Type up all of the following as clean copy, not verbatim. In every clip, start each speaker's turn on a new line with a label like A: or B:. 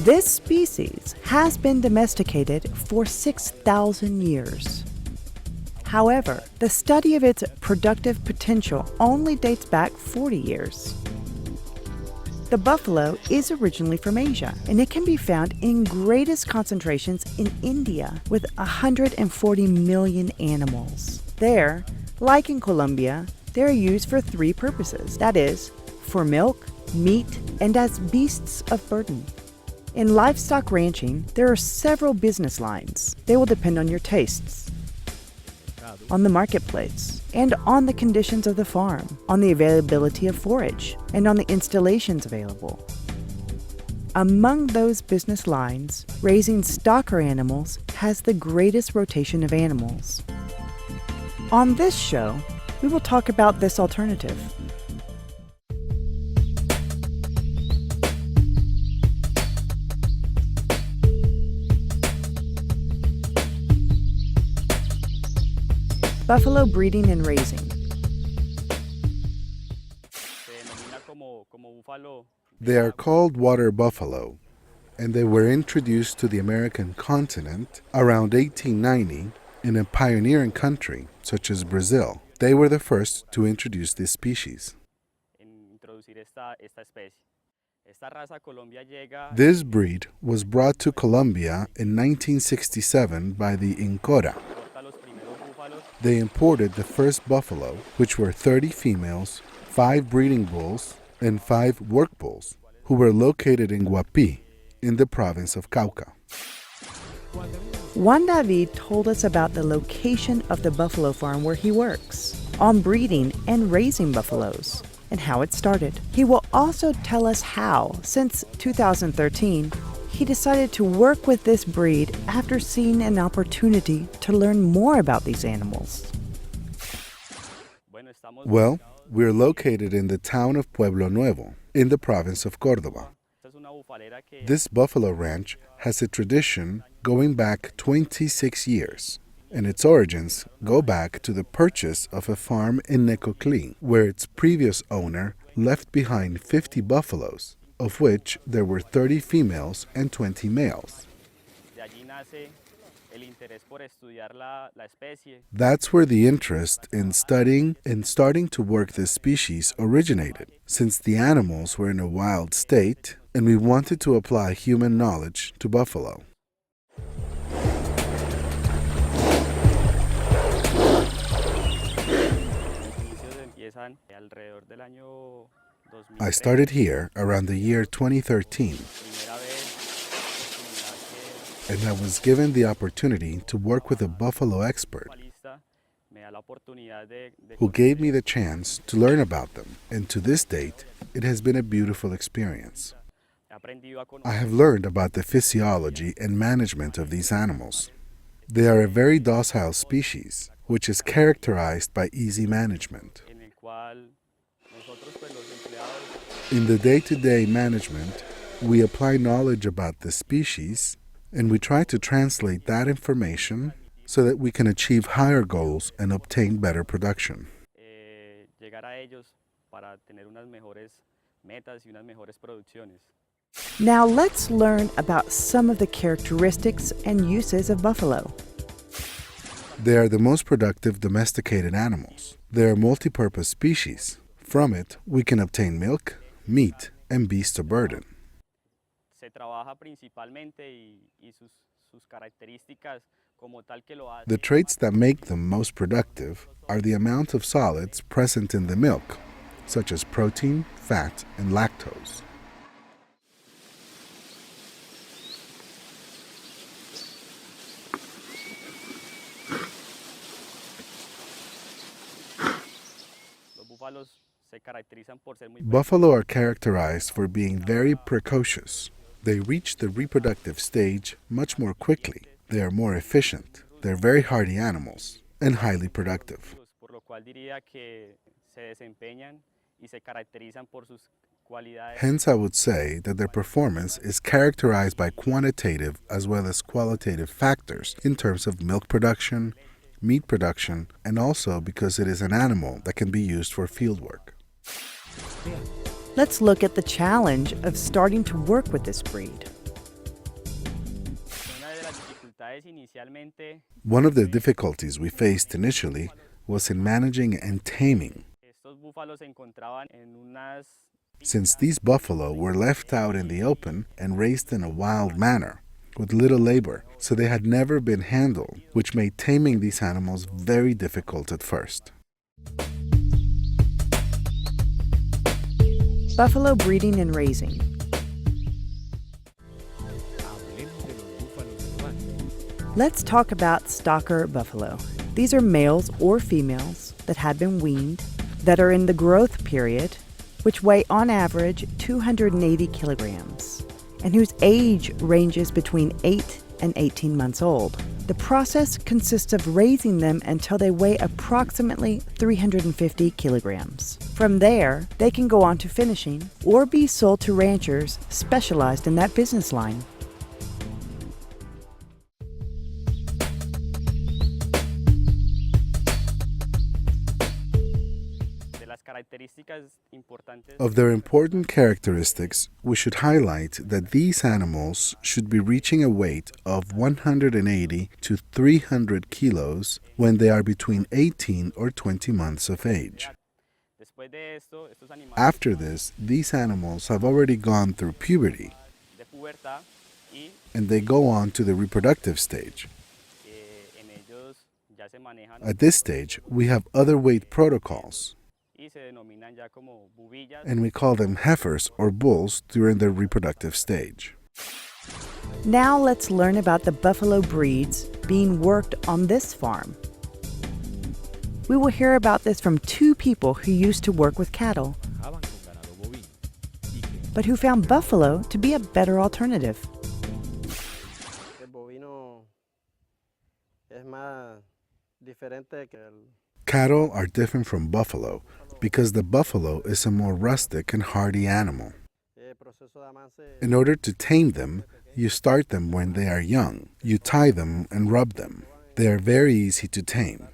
A: This species has been domesticated for 6,000 years. However, the study of its productive potential only dates back 40 years. The buffalo is originally from Asia, and it can be found in greatest concentrations in India with 140 million animals. There, like in Colombia, they are used for three purposes, that is, for milk, meat, and as beasts of burden. In livestock ranching, there are several business lines. They will depend on your tastes, on the marketplace, and on the conditions of the farm, on the availability of forage, and on the installations available. Among those business lines, raising stocker animals has the greatest rotation of animals. On this show, we will talk about this alternative. Buffalo breeding and raising.
B: They are called water buffalo, and they were introduced to the American continent around 1890 in a pioneering country such as Brazil. They were the first to introduce this species. This breed was brought to Colombia in 1967 by the Incora. They imported the first buffalo, which were 30 females, 5 breeding bulls, and 5 work bulls, who were located in Guapi, in the province of Cauca.
A: Juan David told us about the location of the buffalo farm where he works, on breeding and raising buffaloes, and how it started. He will also tell us how, since 2013, he decided to work with this breed after seeing an opportunity to learn more about these animals.
B: Well, we're located in the town of Pueblo Nuevo, in the province of Córdoba. This buffalo ranch has a tradition going back 26 years, and its origins go back to the purchase of a farm in Necoclí, where its previous owner left behind 50 buffaloes, of which there were 30 females and 20 males. That's where the interest in studying and starting to work this species originated, since the animals were in a wild state and we wanted to apply human knowledge to buffalo. I started here around the year 2013, and I was given the opportunity to work with a buffalo expert who gave me the chance to learn about them, and to this date, it has been a beautiful experience. I have learned about the physiology and management of these animals. They are a very docile species, which is characterized by easy management. In the day-to-day management, we apply knowledge about the species, and we try to translate that information so that we can achieve higher goals and obtain better production.
A: Now let's learn about some of the characteristics and uses of buffalo.
B: They are the most productive domesticated animals. They are multi-purpose species. From it, we can obtain milk, meat, and beasts of burden. The traits that make them most productive are the amount of solids present in the milk, such as protein, fat, and lactose. Buffalo are characterized for being very precocious. They reach the reproductive stage much more quickly. They are more efficient. They're very hardy animals and highly productive. Hence, I would say that their performance is characterized by quantitative as well as qualitative factors in terms of milk production, meat production, and also because it is an animal that can be used for field work.
A: Let's look at the challenge of starting to work with this breed.
B: One of the difficulties we faced initially was in managing and taming, since these buffalo were left out in the open and raised in a wild manner, with little labor, so they had never been handled, which made taming these animals very difficult at first.
A: Buffalo breeding and raising. Let's talk about stocker buffalo. These are males or females that had been weaned, that are in the growth period, which weigh on average 280 kilograms, and whose age ranges between 8 and 18 months old. The process consists of raising them until they weigh approximately 350 kilograms. From there, they can go on to finishing or be sold to ranchers specialized in that business line.
B: Of their important characteristics, we should highlight that these animals should be reaching a weight of 180 to 300 kilos when they are between 18 or 20 months of age. After this, these animals have already gone through puberty, and they go on to the reproductive stage. At this stage, we have other weight protocols, and we call them heifers or bulls during their reproductive stage.
A: Now let's learn about the buffalo breeds being worked on this farm. We will hear about this from two people who used to work with cattle, but who found buffalo to be a better alternative.
B: Cattle are different from buffalo because the buffalo is a more rustic and hardy animal. In order to tame them, you start them when they are young. You tie them and rub them. They are very easy to tame.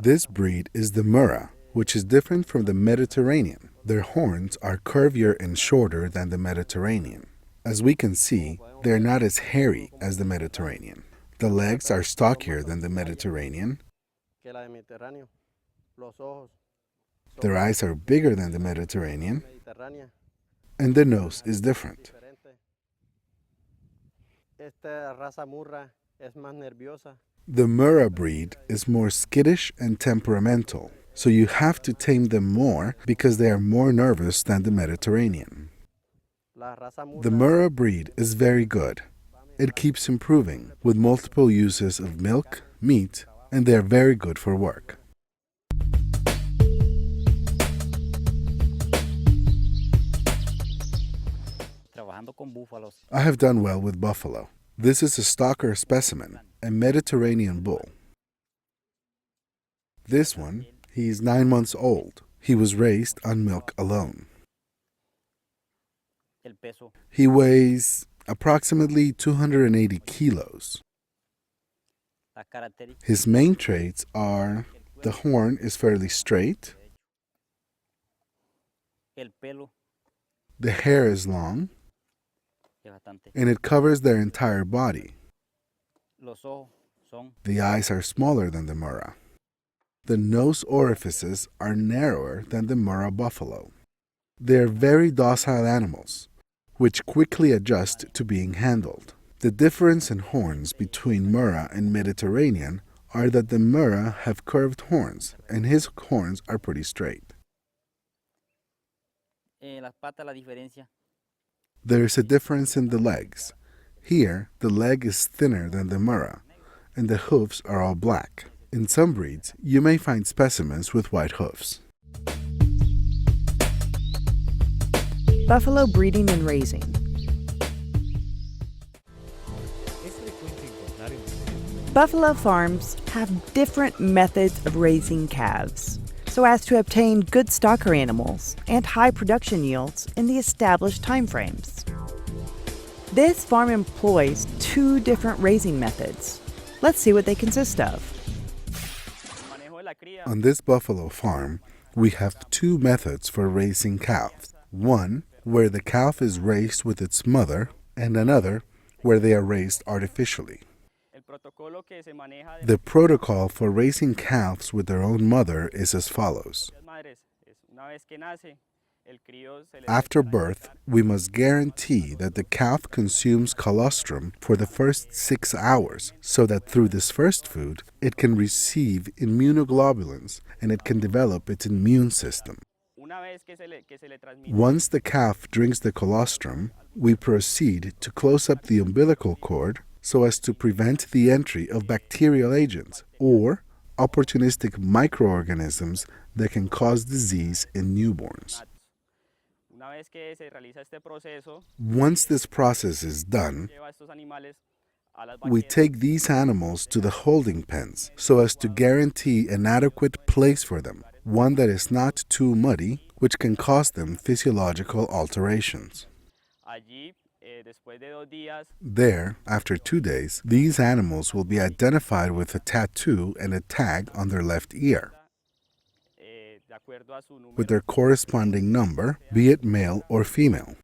B: This breed is the Murrah, which is different from the Mediterranean. Their horns are curvier and shorter than the Mediterranean. As we can see, they are not as hairy as the Mediterranean. The legs are stockier than the Mediterranean. Their eyes are bigger than the Mediterranean, and the nose is different. The Murrah breed is more skittish and temperamental, so you have to tame them more because they are more nervous than the Mediterranean. The Murrah breed is very good. It keeps improving with multiple uses of milk, meat, and they are very good for work. I have done well with buffalo. This is a stocker specimen, a Mediterranean bull. This one, he is 9 months old. He was raised on milk alone. He weighs approximately 280 kilos. His main traits are the horn is fairly straight, the hair is long, and it covers their entire body. The eyes are smaller than the Murrah. The nose orifices are narrower than the Murrah buffalo. They are very docile animals, which quickly adjust to being handled. The difference in horns between Murrah and Mediterranean are that the Murrah have curved horns, and his horns are pretty straight. There is a difference in the legs. Here, the leg is thinner than the Murrah, and the hoofs are all black. In some breeds, you may find specimens with white hoofs.
A: Buffalo breeding and raising. Buffalo farms have different methods of raising calves so as to obtain good stocker animals and high production yields in the established timeframes. This farm employs two different raising methods. Let's see what they consist of.
B: On this buffalo farm, we have two methods for raising calves. One, where the calf is raised with its mother, and another, where they are raised artificially. The protocol for raising calves with their own mother is as follows. After birth, we must guarantee that the calf consumes colostrum for the first 6 hours so that through this first food, it can receive immunoglobulins and it can develop its immune system. Once the calf drinks the colostrum, we proceed to close up the umbilical cord so as to prevent the entry of bacterial agents or opportunistic microorganisms that can cause disease in newborns. Once this process is done, we take these animals to the holding pens so as to guarantee an adequate place for them, one that is not too muddy, which can cause them physiological alterations. There, after 2 days, these animals will be identified with a tattoo and a tag on their left ear, with their corresponding number, be it male or female.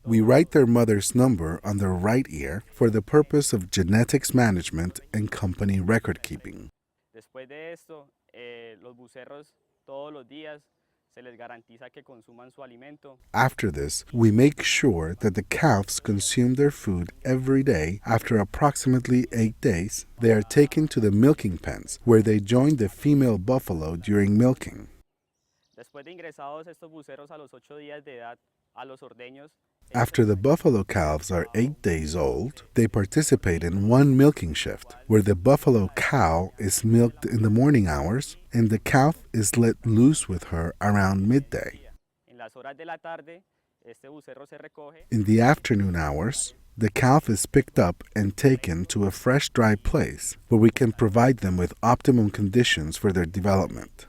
B: We write their mother's number on their right ear for the purpose of genetics management and company record keeping. After this, we make sure that the calves consume their food every day. After approximately 8 days, they are taken to the milking pens, where they join the female buffalo during milking. After the buffalo calves are 8 days old, they participate in one milking shift, where the buffalo cow is milked in the morning hours and the calf is let loose with her around midday. In the afternoon hours, the calf is picked up and taken to a fresh, dry place where we can provide them with optimum conditions for their development.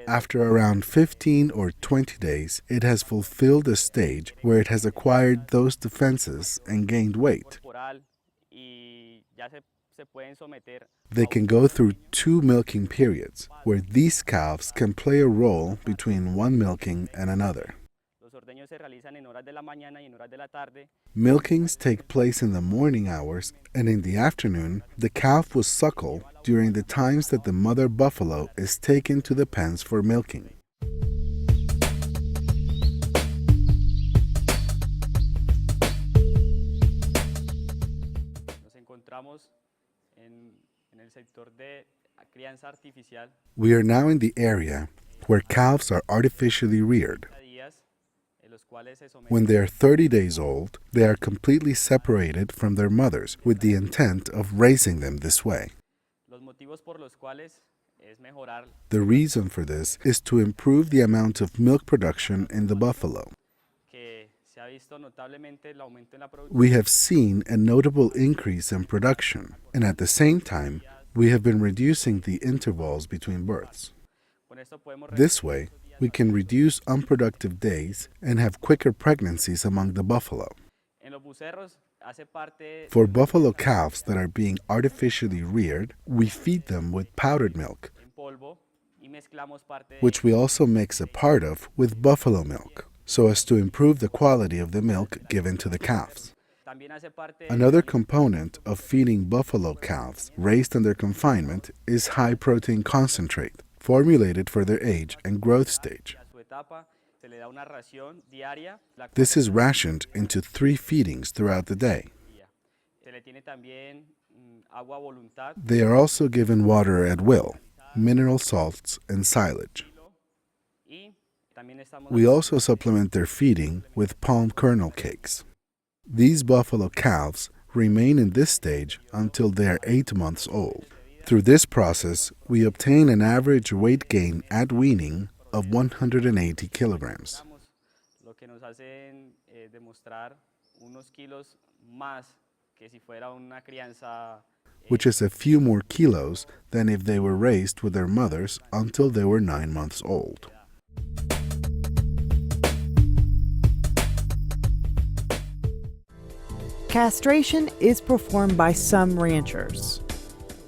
B: After around 15 or 20 days, it has fulfilled a stage where it has acquired those defenses and gained weight. They can go through 2 milking periods, where these calves can play a role between one milking and another. Milkings take place in the morning hours, and in the afternoon, the calf will suckle during the times that the mother buffalo is taken to the pens for milking. We are now in the area where calves are artificially reared. When they are 30 days old, they are completely separated from their mothers with the intent of raising them this way. The reason for this is to improve the amount of milk production in the buffalo. We have seen a notable increase in production, and at the same time, we have been reducing the intervals between births. This way, we can reduce unproductive days and have quicker pregnancies among the buffalo. For buffalo calves that are being artificially reared, we feed them with powdered milk, which we also mix a part of with buffalo milk, so as to improve the quality of the milk given to the calves. Another component of feeding buffalo calves raised under confinement is high-protein concentrate, formulated for their age and growth stage. This is rationed into 3 feedings throughout the day. They are also given water at will, mineral salts, and silage. We also supplement their feeding with palm kernel cakes. These buffalo calves remain in this stage until they are 8 months old. Through this process, we obtain an average weight gain at weaning of 180 kilograms, which is a few more kilos than if they were raised with their mothers until they were 9 months old.
A: Castration is performed by some ranchers.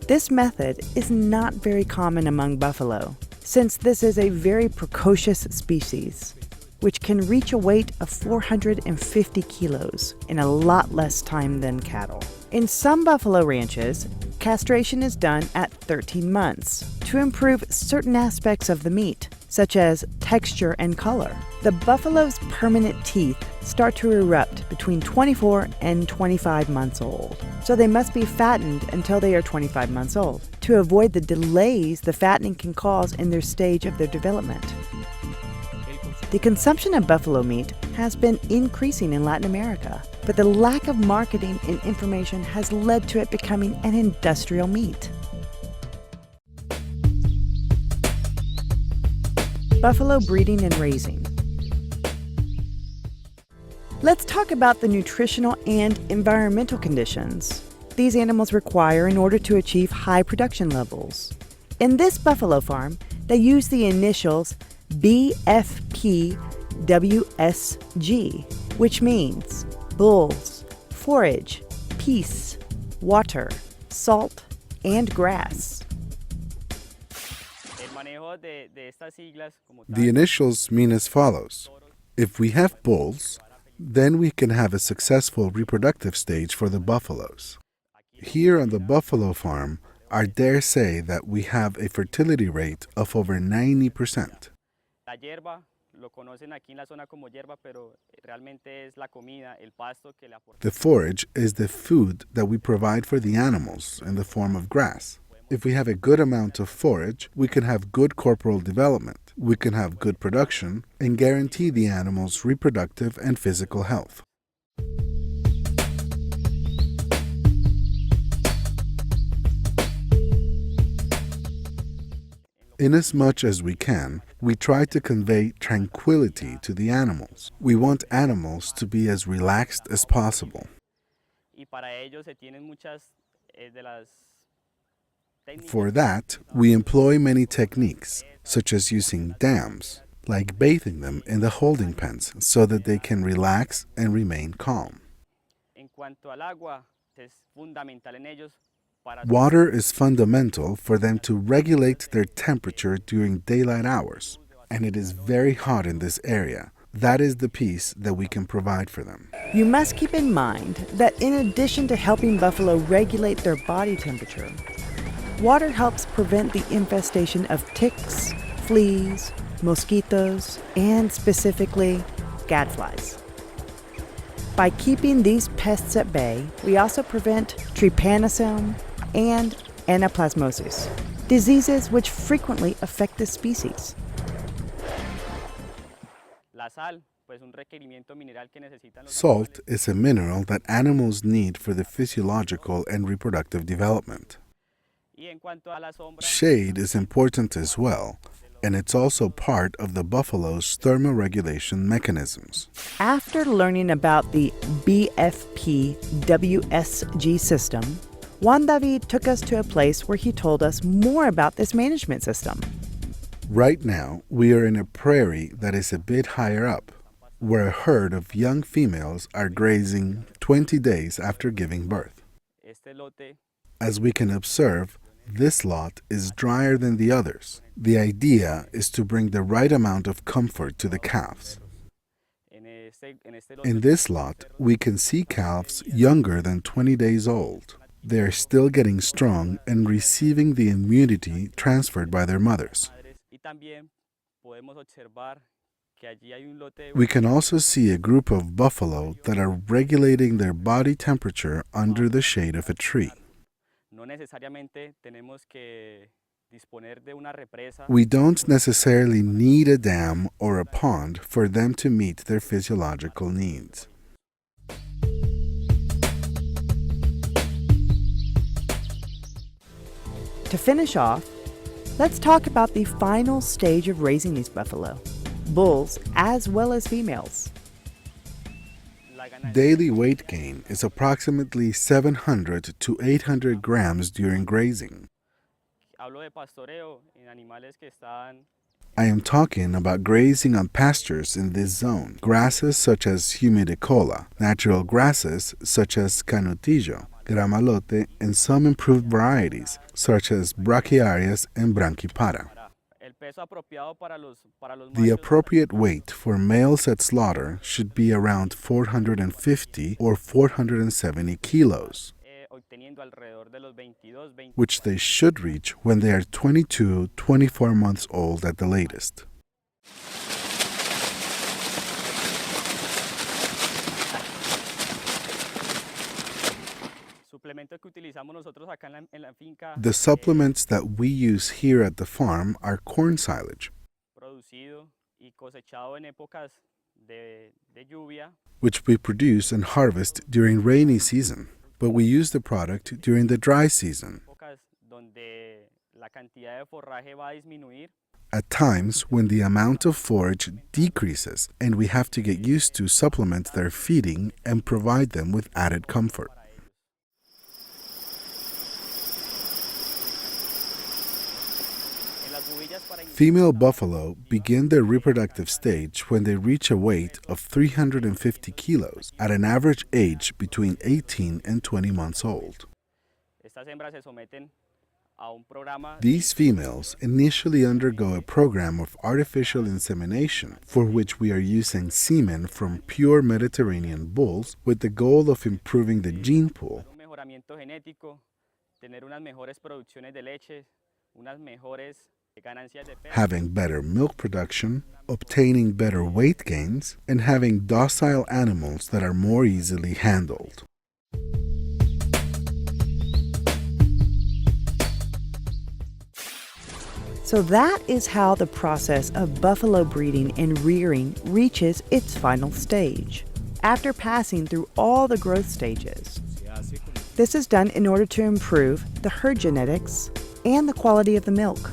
A: This method is not very common among buffalo. since this is a very precocious species, which can reach a weight of 450 kilos in a lot less time than cattle. In some buffalo ranches, castration is done at 13 months to improve certain aspects of the meat, such as texture and color. The buffalo's permanent teeth start to erupt between 24 and 25 months old, so they must be fattened until they are 25 months old to avoid the delays the fattening can cause in their stage of their development. The consumption of buffalo meat has been increasing in Latin America, but the lack of marketing and information has led to it becoming an industrial meat. Buffalo breeding and raising. Let's talk about the nutritional and environmental conditions these animals require in order to achieve high production levels. In this buffalo farm, they use the initials BFPWSG, which means bulls, forage, peace, water, salt, and grass.
B: The initials mean as follows. If we have bulls, then we can have a successful reproductive stage for the buffaloes. Here on the buffalo farm, I dare say that we have a fertility rate of over 90%. The forage is the food that we provide for the animals in the form of grass. If we have a good amount of forage, we can have good corporal development, we can have good production, and guarantee the animals' reproductive and physical health. Inasmuch as we can, we try to convey tranquility to the animals. We want animals to be as relaxed as possible. For that, we employ many techniques, such as using dams, like bathing them in the holding pens so that they can relax and remain calm. Water is fundamental for them to regulate their temperature during daylight hours, and it is very hot in this area. That is the peace that we can provide for them.
A: You must keep in mind that in addition to helping buffalo regulate their body temperature, water helps prevent the infestation of ticks, fleas, mosquitoes, and specifically gadflies. By keeping these pests at bay, we also prevent trypanosome and anaplasmosis, diseases which frequently affect this species.
B: Salt is a mineral that animals need for the physiological and reproductive development. Shade is important as well, and it's also part of the buffalo's thermoregulation mechanisms.
A: After learning about the BFPWSG system, Juan David took us to a place where he told us more about this management system.
B: Right now, we are in a prairie that is a bit higher up, where a herd of young females are grazing 20 days after giving birth. As we can observe, this lot is drier than the others. The idea is to bring the right amount of comfort to the calves. In this lot, we can see calves younger than 20 days old. They are still getting strong and receiving the immunity transferred by their mothers. We can also see a group of buffalo that are regulating their body temperature under the shade of a tree. We don't necessarily need a dam or a pond for them to meet their physiological needs.
A: To finish off, let's talk about the final stage of raising these buffalo, bulls as well as females.
B: Daily weight gain is approximately 700 to 800 grams during grazing. I am talking about grazing on pastures in this zone, grasses such as humidicola, natural grasses such as canutillo, and some improved varieties, such as brachiarias and branchipara. The appropriate weight for males at slaughter should be around 450 or 470 kilos, which they should reach when they are 22-24 months old at the latest. The supplements that we use here at the farm are corn silage, which we produce and harvest during rainy season, but we use the product during the dry season, at times when the amount of forage decreases and we have to get used to supplement their feeding and provide them with added comfort. Female buffalo begin their reproductive stage when they reach a weight of 350 kilos at an average age between 18 and 20 months old. These females initially undergo a program of artificial insemination for which we are using semen from pure Mediterranean bulls with the goal of improving the gene pool, having better milk production, obtaining better weight gains, and having docile animals that are more easily handled.
A: So that is how the process of buffalo breeding and rearing reaches its final stage, after passing through all the growth stages. This is done in order to improve the herd genetics and the quality of the milk.